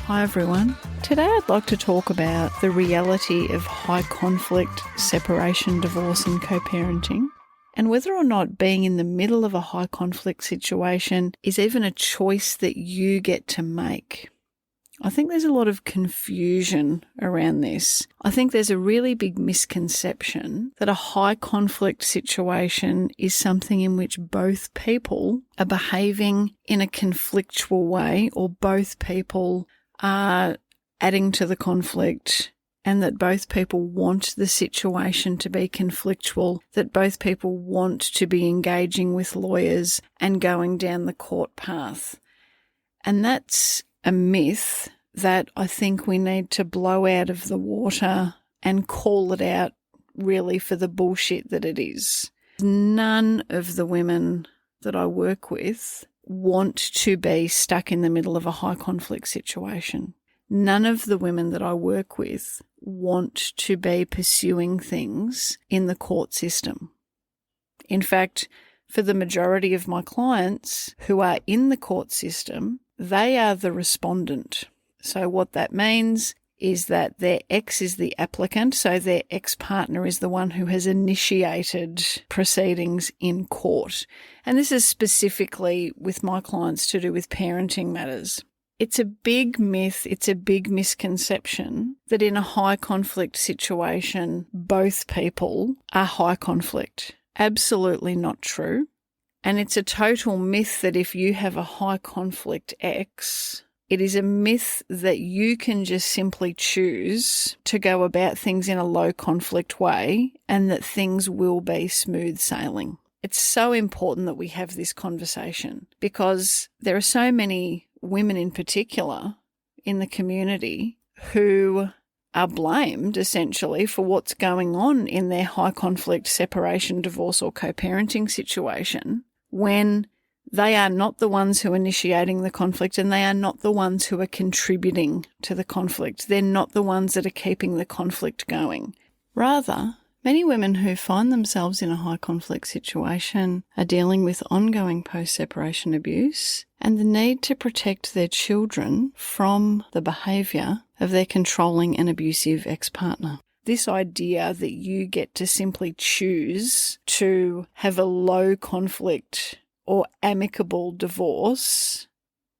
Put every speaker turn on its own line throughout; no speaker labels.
Hi everyone. Today I'd like to talk about the reality of high conflict, separation, divorce and co-parenting, and whether or not being in the middle of a high conflict situation is even a choice that you get to make. I think there's a lot of confusion around this. I think there's a really big misconception that a high conflict situation is something in which both people are behaving in a conflictual way, or both people are adding to the conflict, and that both people want the situation to be conflictual, that both people want to be engaging with lawyers and going down the court path. And that's a myth that I think we need to blow out of the water and call it out really for the bullshit that it is. None of the women that I work with want to be stuck in the middle of a high conflict situation. None of the women that I work with want to be pursuing things in the court system. In fact, for the majority of my clients who are in the court system, they are the respondent. So what that means is that their ex is the applicant, so their ex-partner is the one who has initiated proceedings in court. And this is specifically with my clients to do with parenting matters. It's a big myth, it's a big misconception that in a high conflict situation, both people are high conflict. Absolutely not true. And it's a total myth that if you have a high conflict ex, it is a myth that you can just simply choose to go about things in a low conflict way and that things will be smooth sailing. It's so important that we have this conversation because there are so many women in particular in the community who are blamed essentially for what's going on in their high conflict separation, divorce or co-parenting situation when they are not the ones who are initiating the conflict and they are not the ones who are contributing to the conflict. They're not the ones that are keeping the conflict going. Rather, many women who find themselves in a high conflict situation are dealing with ongoing post-separation abuse and the need to protect their children from the behaviour of their controlling and abusive ex-partner. This idea that you get to simply choose to have a low conflict or amicable divorce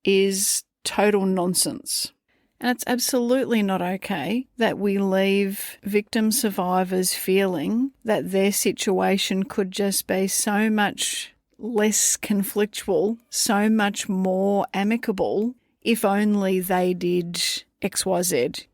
is total nonsense. And it's absolutely not okay that we leave victim survivors feeling that their situation could just be so much less conflictual, so much more amicable if only they did XYZ.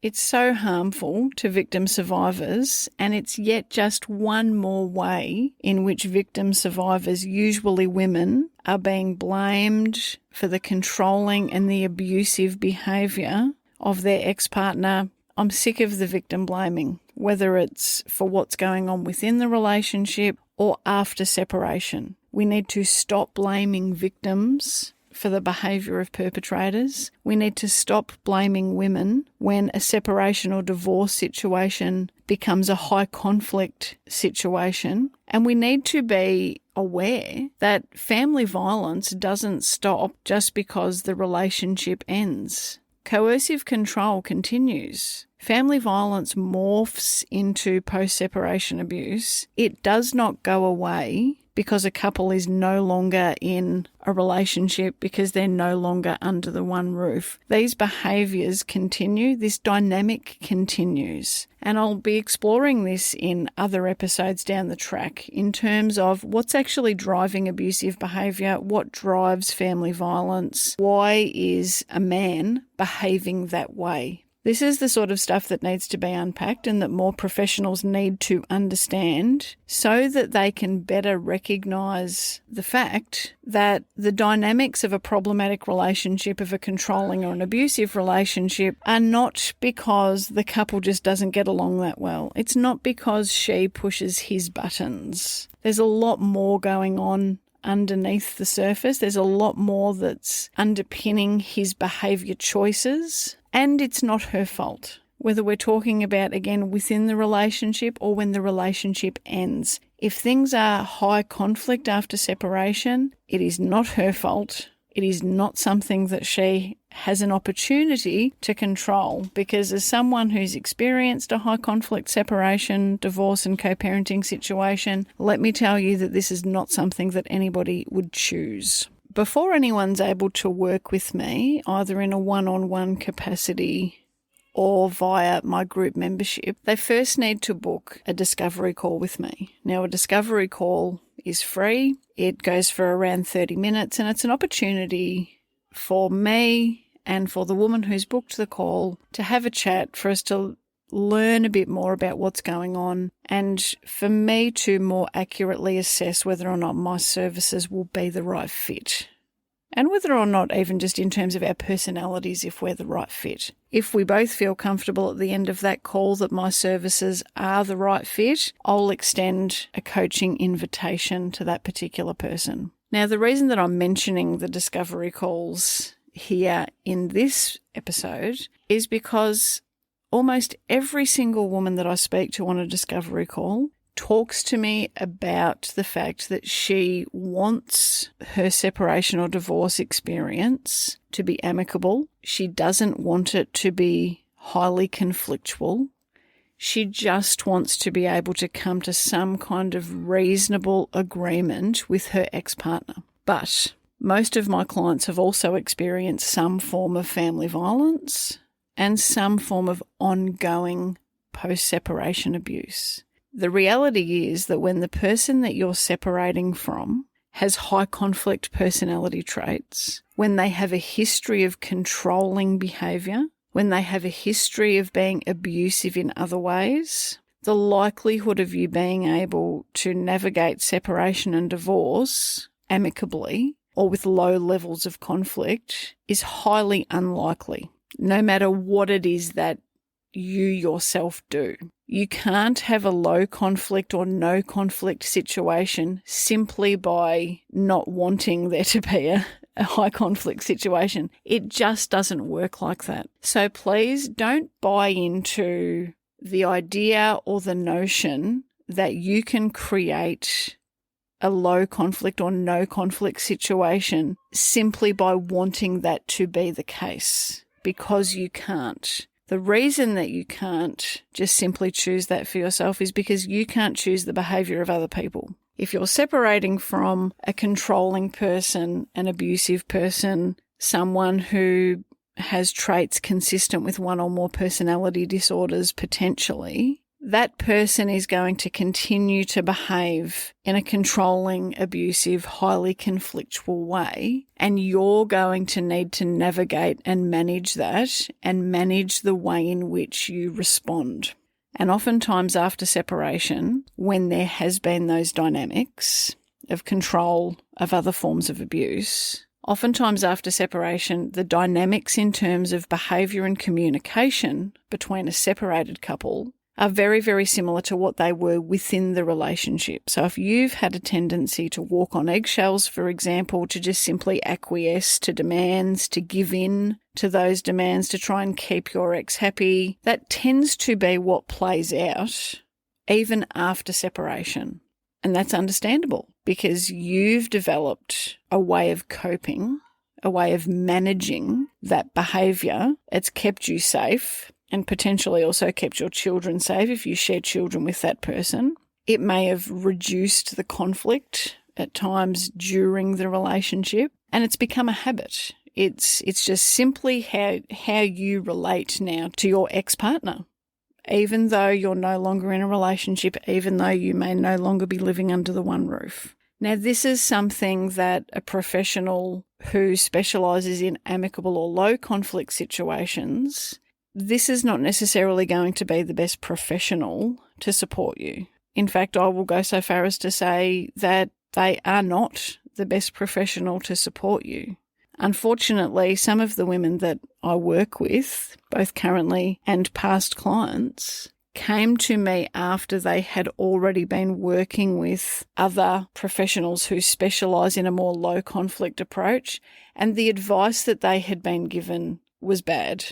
It's so harmful to victim survivors, and it's yet just one more way in which victim survivors, usually women, are being blamed for the controlling and the abusive behaviour of their ex-partner. I'm sick of the victim blaming, whether it's for what's going on within the relationship or after separation. We need to stop blaming victims for the behaviour of perpetrators. We need to stop blaming women when a separation or divorce situation becomes a high conflict situation. And we need to be aware that family violence doesn't stop just because the relationship ends. Coercive control continues. Family violence morphs into post-separation abuse. It does not go away because a couple is no longer in a relationship, because they're no longer under the one roof. These behaviours continue, this dynamic continues. And I'll be exploring this in other episodes down the track in terms of what's actually driving abusive behaviour, what drives family violence, why is a man behaving that way. This is the sort of stuff that needs to be unpacked and that more professionals need to understand so that they can better recognise the fact that the dynamics of a problematic relationship, of a controlling or an abusive relationship, are not because the couple just doesn't get along that well. It's not because she pushes his buttons. There's a lot more going on underneath the surface. There's a lot more that's underpinning his behaviour choices. And it's not her fault, whether we're talking about, again, within the relationship or when the relationship ends. If things are high conflict after separation, it is not her fault. It is not something that she has an opportunity to control, because as someone who's experienced a high conflict separation, divorce and co-parenting situation, let me tell you that this is not something that anybody would choose. Before anyone's able to work with me, either in a one-on-one capacity or via my group membership, they first need to book a discovery call with me. Now, a discovery call is free. It goes for around 30 minutes, and it's an opportunity for me and for the woman who's booked the call to have a chat, for us to learn a bit more about what's going on, and for me to more accurately assess whether or not my services will be the right fit. And whether or not, even just in terms of our personalities, if we're the right fit. If we both feel comfortable at the end of that call that my services are the right fit, I'll extend a coaching invitation to that particular person. Now, the reason that I'm mentioning the discovery calls here in this episode is because almost every single woman that I speak to on a discovery call talks to me about the fact that she wants her separation or divorce experience to be amicable. She doesn't want it to be highly conflictual. She just wants to be able to come to some kind of reasonable agreement with her ex-partner. But most of my clients have also experienced some form of family violence and some form of ongoing post-separation abuse. The reality is that when the person that you're separating from has high conflict personality traits, when they have a history of controlling behaviour, when they have a history of being abusive in other ways, the likelihood of you being able to navigate separation and divorce amicably or with low levels of conflict is highly unlikely, no matter what it is that you yourself do. You can't have a low conflict or no conflict situation simply by not wanting there to be a high conflict situation. It just doesn't work like that. So please don't buy into the idea or the notion that you can create a low conflict or no conflict situation simply by wanting that to be the case, because you can't. The reason that you can't just simply choose that for yourself is because you can't choose the behaviour of other people. If you're separating from a controlling person, an abusive person, someone who has traits consistent with one or more personality disorders potentially, that person is going to continue to behave in a controlling, abusive, highly conflictual way, and you're going to need to navigate and manage that and manage the way in which you respond. And oftentimes after separation, when there has been those dynamics of control, of other forms of abuse, oftentimes after separation, the dynamics in terms of behaviour and communication between a separated couple are very, very similar to what they were within the relationship. So if you've had a tendency to walk on eggshells, for example, to just simply acquiesce to demands, to give in to those demands, to try and keep your ex happy, that tends to be what plays out even after separation. And that's understandable because you've developed a way of coping, a way of managing that behaviour. It's kept you safe, and potentially also kept your children safe if you share children with that person. It may have reduced the conflict at times during the relationship, and it's become a habit. It's just simply how you relate now to your ex-partner. Even though you're no longer in a relationship, even though you may no longer be living under the one roof. Now, this is something that a professional who specialises in amicable or low conflict situations, this is not necessarily going to be the best professional to support you. In fact, I will go so far as to say that they are not the best professional to support you. Unfortunately, some of the women that I work with, both currently and past clients, came to me after they had already been working with other professionals who specialise in a more low conflict approach, and the advice that they had been given was bad.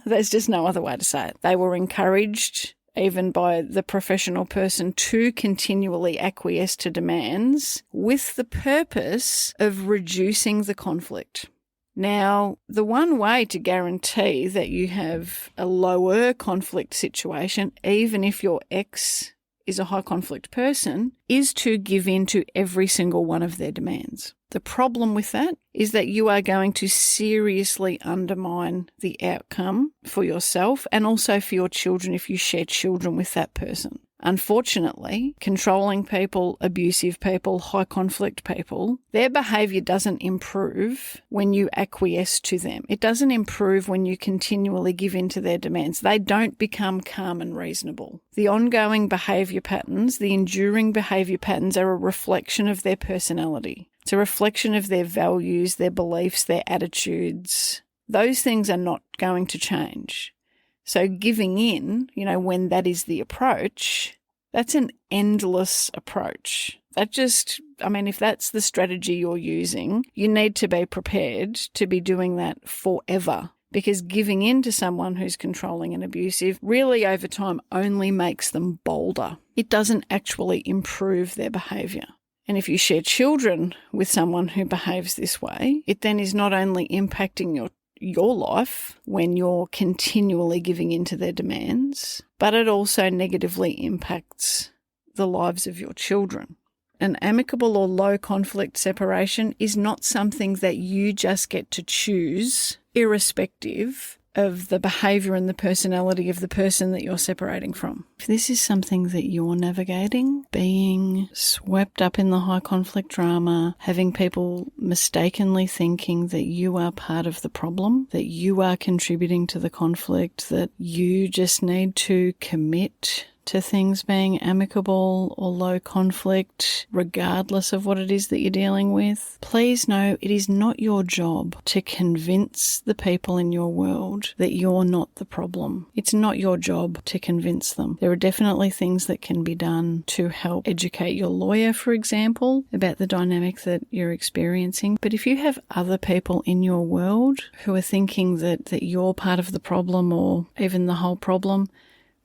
There's just no other way to say it. They were encouraged, even by the professional person, to continually acquiesce to demands with the purpose of reducing the conflict. Now, the one way to guarantee that you have a lower conflict situation, even if your ex is a high conflict person, is to give in to every single one of their demands. The problem with that is that you are going to seriously undermine the outcome for yourself and also for your children if you share children with that person. Unfortunately, controlling people, abusive people, high conflict people, their behaviour doesn't improve when you acquiesce to them. It doesn't improve when you continually give in to their demands. They don't become calm and reasonable. The ongoing behaviour patterns, the enduring behaviour patterns are a reflection of their personality. It's a reflection of their values, their beliefs, their attitudes. Those things are not going to change. So giving in, when that is the approach, that's an endless approach. If that's the strategy you're using, you need to be prepared to be doing that forever, because giving in to someone who's controlling and abusive really over time only makes them bolder. It doesn't actually improve their behaviour. And if you share children with someone who behaves this way, it then is not only impacting your life when you're continually giving in to their demands, but it also negatively impacts the lives of your children. An amicable or low conflict separation is not something that you just get to choose, irrespective of the behaviour and the personality of the person that you're separating from. If this is something that you're navigating, being swept up in the high conflict drama, having people mistakenly thinking that you are part of the problem, that you are contributing to the conflict, that you just need to commit to things being amicable or low conflict, regardless of what it is that you're dealing with, please know it is not your job to convince the people in your world that you're not the problem. It's not your job to convince them. There are definitely things that can be done to help educate your lawyer, for example, about the dynamic that you're experiencing. But if you have other people in your world who are thinking that you're part of the problem or even the whole problem,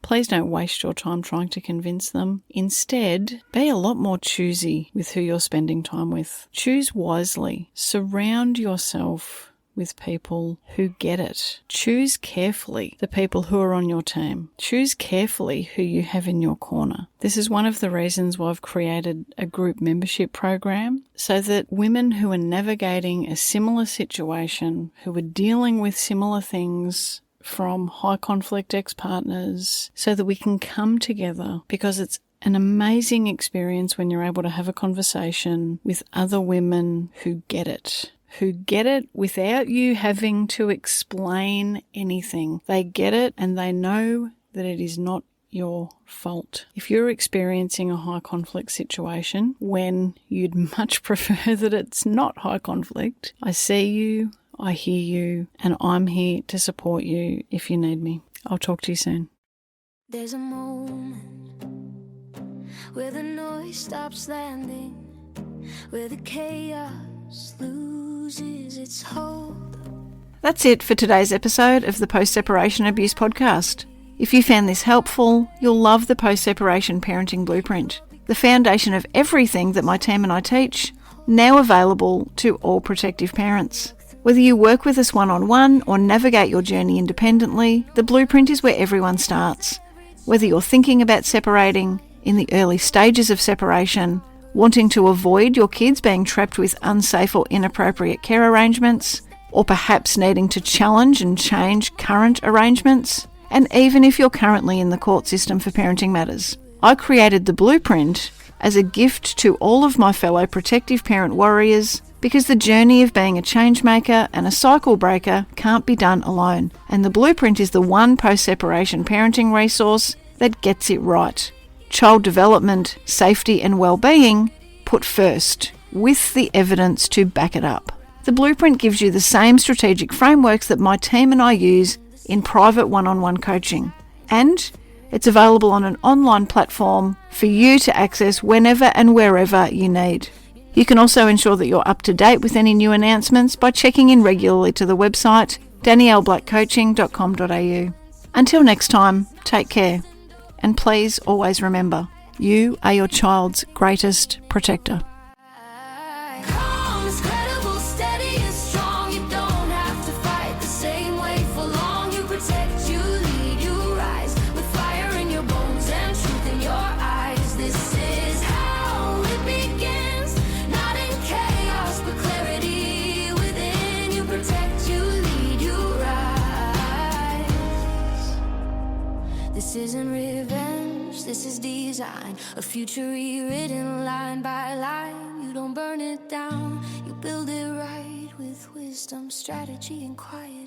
please don't waste your time trying to convince them. Instead, be a lot more choosy with who you're spending time with. Choose wisely. Surround yourself with people who get it. Choose carefully the people who are on your team. Choose carefully who you have in your corner. This is one of the reasons why I've created a group membership program, so that women who are navigating a similar situation, who are dealing with similar things from high conflict ex-partners, so that we can come together, because it's an amazing experience when you're able to have a conversation with other women who get it without you having to explain anything. They get it and they know that it is not your fault. If you're experiencing a high conflict situation when you'd much prefer that it's not high conflict, I see you, I hear you, and I'm here to support you if you need me. I'll talk to you soon.
There's a moment where the noise stops landing, where the chaos loses its hold.
That's it for today's episode of the Post-Separation Abuse Podcast. If you found this helpful, you'll love the Post-Separation Parenting Blueprint, the foundation of everything that my team and I teach, now available to all protective parents. Whether you work with us one-on-one or navigate your journey independently, the blueprint is where everyone starts. Whether you're thinking about separating, in the early stages of separation, wanting to avoid your kids being trapped with unsafe or inappropriate care arrangements, or perhaps needing to challenge and change current arrangements, and even if you're currently in the court system for parenting matters. I created the blueprint as a gift to all of my fellow protective parent warriors, because the journey of being a change maker and a cycle breaker can't be done alone, and the blueprint is the one post-separation parenting resource that gets it right. Child development, safety and well-being put first, with the evidence to back it up. The blueprint gives you the same strategic frameworks that my team and I use in private one-on-one coaching, and it's available on an online platform for you to access whenever and wherever you need. You can also ensure that you're up to date with any new announcements by checking in regularly to the website danielleblackcoaching.com.au. Until next time, take care. And please always remember, you are your child's greatest protector.
Calm, credible, steady and strong. You don't protect you, lead you, rise with fire in your bones and truth in your eyes. This is how it begins, not in chaos but clarity within. You protect you, lead you, rise. This isn't revenge, this is design, a future rewritten line by line. You don't burn it down, you build it right with wisdom, strategy, and quiet